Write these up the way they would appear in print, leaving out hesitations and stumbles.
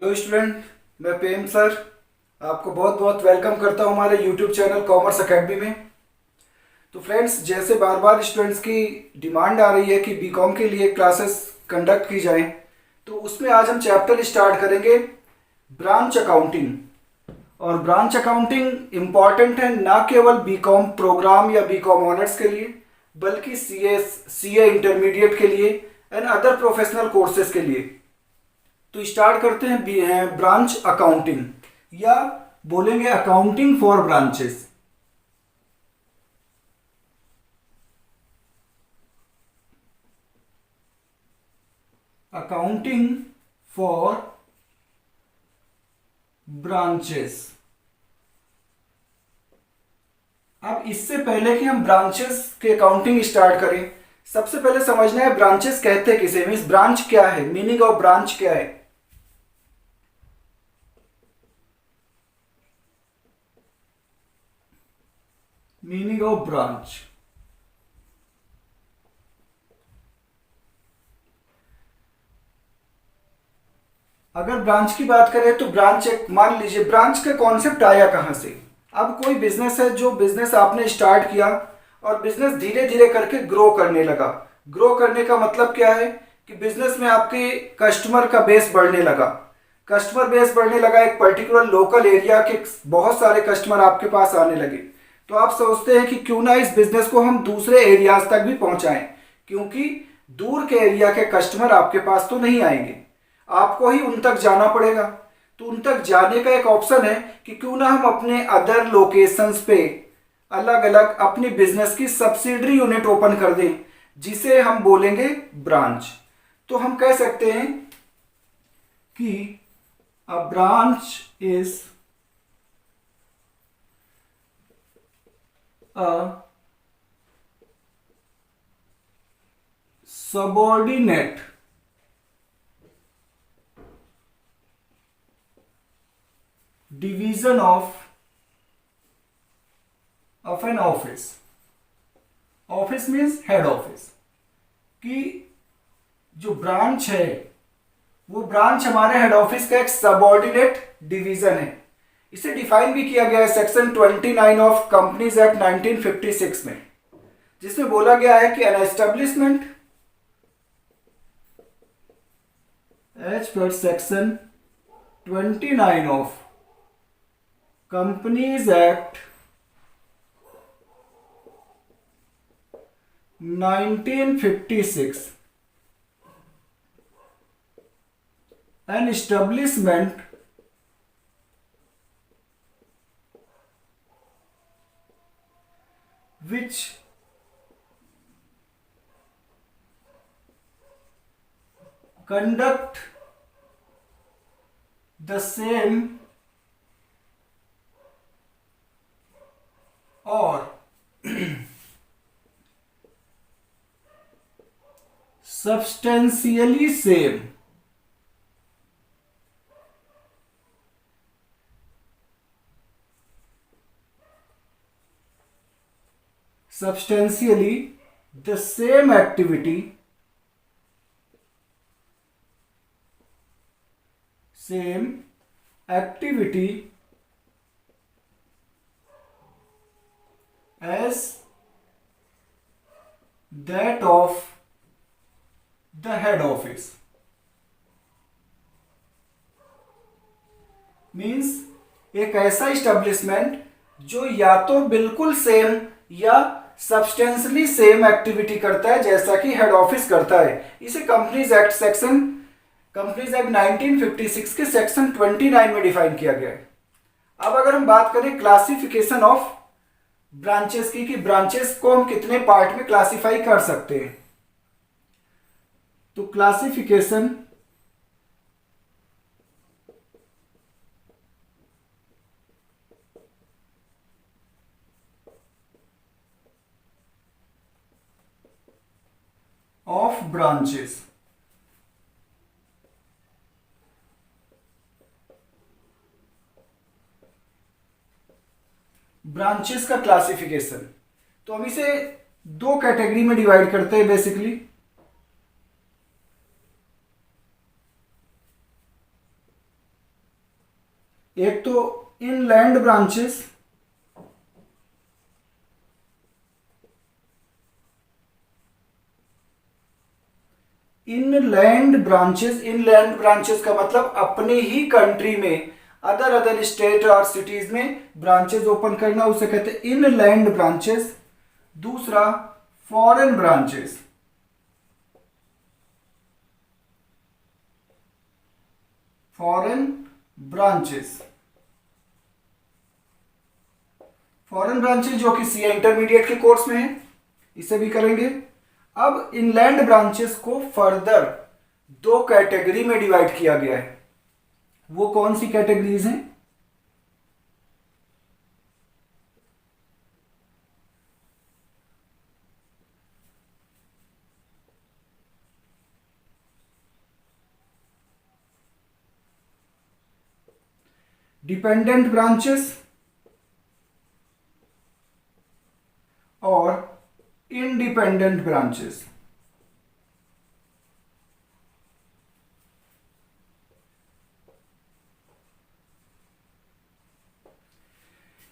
Hello student, मैं प्रेम sir आपको बहुत बहुत वेलकम करता हूं हमारे यूट्यूब चैनल कॉमर्स एकेडमी में। तो फ्रेंड्स, जैसे बार बार स्टूडेंट्स की डिमांड आ रही है कि बीकॉम के लिए क्लासेस कंडक्ट की जाएं, तो उसमें आज हम चैप्टर स्टार्ट करेंगे ब्रांच अकाउंटिंग। और ब्रांच अकाउंटिंग इम्पॉर्टेंट है ना केवल बीकॉम प्रोग्राम या बीकॉम ऑनर्स के लिए, बल्कि सीए इंटरमीडिएट के लिए एंड अदर प्रोफेशनल कोर्सेज के लिए। तो स्टार्ट करते हैं ब्रांच अकाउंटिंग, या बोलेंगे accounting for branches. Accounting for branches. अब इससे पहले कि हम ब्रांचेस के अकाउंटिंग स्टार्ट करें, सबसे पहले समझना है ब्रांचेस कहते किसे, मीन्स ब्रांच क्या है, मीनिंग ऑफ ब्रांच क्या है। मीनिंग ऑफ ब्रांच, अगर ब्रांच की बात करें तो ब्रांच एक, मान लीजिए ब्रांच का कॉन्सेप्ट आया कहां से। अब कोई बिजनेस है, जो बिजनेस आपने स्टार्ट किया और बिजनेस धीरे धीरे करके ग्रो करने लगा। ग्रो करने का मतलब क्या है कि बिजनेस में आपके कस्टमर का बेस बढ़ने लगा। कस्टमर बेस बढ़ने लगा, एक पर्टिकुलर लोकल एरिया के बहुत सारे कस्टमर आपके पास आने लगे। तो आप सोचते हैं कि क्यों ना इस बिजनेस को हम दूसरे एरियाज तक भी पहुंचाएं, क्योंकि दूर के एरिया के कस्टमर आपके पास तो नहीं आएंगे, आपको ही उन तक जाना पड़ेगा। तो उन तक जाने का एक ऑप्शन है कि क्यों ना हम अपने अदर लोकेशंस पे अलग अलग अपनी बिजनेस की सब्सिडरी यूनिट ओपन कर दें, जिसे हम बोलेंगे ब्रांच। तो हम कह सकते हैं कि a branch is a subordinate division of an office. Office means head office. कि जो ब्रांच है, वो ब्रांच हमारे हेड ऑफिस का एक सबऑर्डिनेट डिवीजन है। इसे डिफाइन भी किया गया है सेक्शन 29 ऑफ कंपनीज एक्ट 1956 में, जिसमें बोला गया है कि an establishment as per section 29 of companies act 1956, an establishment which conduct the same or substantially same substantially the same activity as that of the head office। Means एक ऐसा establishment जो या तो बिल्कुल सेम या सब्सटेंशियली सेम एक्टिविटी करता है जैसा कि हेड ऑफिस करता है। इसे कंपनीज एक्ट 1956 के सेक्शन 29 में डिफाइन किया गया है। अब अगर हम बात करें क्लासिफिकेशन ऑफ ब्रांचेस की, कि ब्रांचेस को हम कितने पार्ट में क्लासिफाई कर सकते हैं, तो क्लासिफिकेशन ऑफ ब्रांचेस। ब्रांचेस का क्लासिफिकेशन, तो हम इसे दो कैटेगरी में डिवाइड करते हैं बेसिकली। एक तो इनलैंड ब्रांचेस, इनलैंड ब्रांचेस का मतलब अपने ही कंट्री में अदर स्टेट और सिटीज में ब्रांचेस ओपन करना, उसे कहते हैं इनलैंड ब्रांचेस। दूसरा foreign branches, foreign branches, foreign branches जो कि सीए इंटरमीडिएट के कोर्स में है, इसे भी करेंगे। अब इनलैंड ब्रांचेस को फर्दर दो कैटेगरी में डिवाइड किया गया है। वो कौन सी कैटेगरीज हैं? डिपेंडेंट ब्रांचेस और इंडिपेंडेंट ब्रांचेस।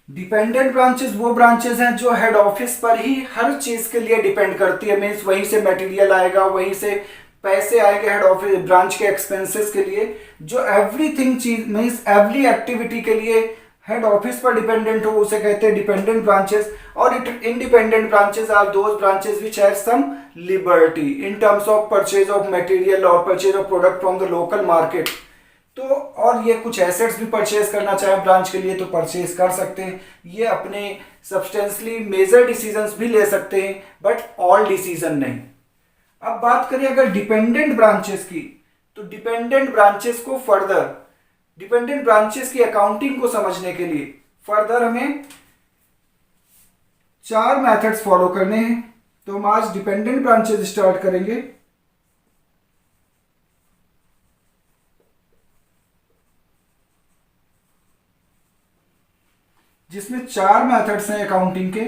डिपेंडेंट ब्रांचेस वो ब्रांचेस हैं जो हेड ऑफिस पर ही हर चीज के लिए डिपेंड करती है। मीन्स वहीं से मटेरियल आएगा, वहीं से पैसे आएंगे हेड ऑफिस ब्रांच के एक्सपेंसेस के लिए। जो एवरीथिंग चीज मीन्स एवरी एक्टिविटी के लिए हेड ऑफिस पर डिपेंडेंट हो, उसे कहते हैं डिपेंडेंट ब्रांचेस। और independent branches are those branches which have some liberty in terms of purchase of material और purchase of product from the local market. तो और ये कुछ एसेट्स भी परचेज करना चाहे ब्रांच के लिए तो परचेज कर सकते हैं। ये अपने सब्सटेंशियली मेजर डिसीजंस भी ले सकते हैं, बट ऑल डिसीजन नहीं। अब बात करें अगर डिपेंडेंट ब्रांचेस की, तो डिपेंडेंट ब्रांचेस को फर्दर, डिपेंडेंट ब्रांचेस की अकाउंटिंग को समझने के लिए फर्दर हमें 4 मेथड्स फॉलो करने हैं। तो हम आज डिपेंडेंट ब्रांचेस स्टार्ट करेंगे। जिसमें 4 मेथड्स हैं अकाउंटिंग के।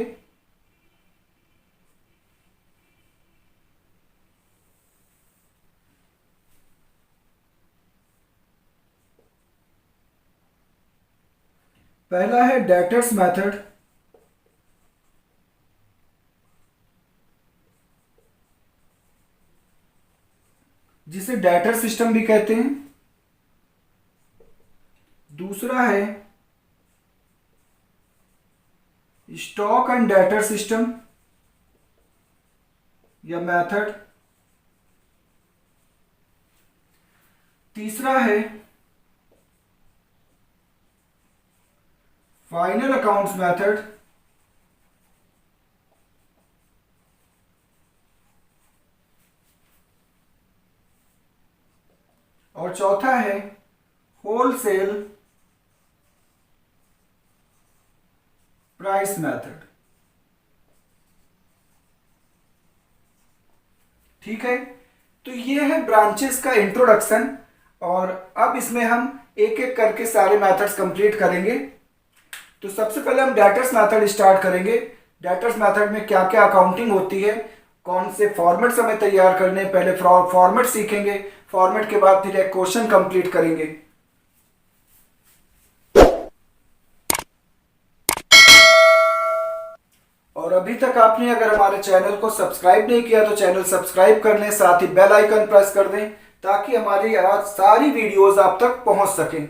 पहला है डेटर्स मेथड, जिसे डेटर सिस्टम भी कहते हैं। दूसरा है स्टॉक एंड डेटर सिस्टम या मेथड। तीसरा है फाइनल अकाउंट्स मेथड। और चौथा है होलसेल प्राइस मेथड। ठीक है, तो ये है ब्रांचेस का इंट्रोडक्शन। और अब इसमें हम एक एक करके सारे मेथड्स कंप्लीट करेंगे। तो सबसे पहले हम डेटर्स मेथड स्टार्ट करेंगे। डेटर्स मेथड में क्या क्या अकाउंटिंग होती है, कौन से फॉर्मेट्स हमें तैयार करने, पहले फॉर्मेट सीखेंगे, फॉर्मेट के बाद फिर एक क्वेश्चन कंप्लीट करेंगे। और अभी तक आपने अगर हमारे चैनल को सब्सक्राइब नहीं किया तो चैनल सब्सक्राइब कर लें, साथ ही बेल आइकन प्रेस कर दें ताकि हमारी आज सारी वीडियोस आप तक पहुंच सकें।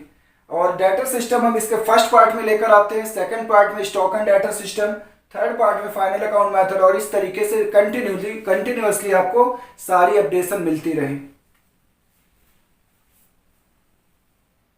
और डेटर सिस्टम हम इसके फर्स्ट पार्ट में लेकर आते हैं, सेकंड पार्ट में stock and debtor system, third part में फाइनल अकाउंट मेथड। और इस तरीके से कंटिन्यूसली आपको सारी अपडेशन मिलती रहे।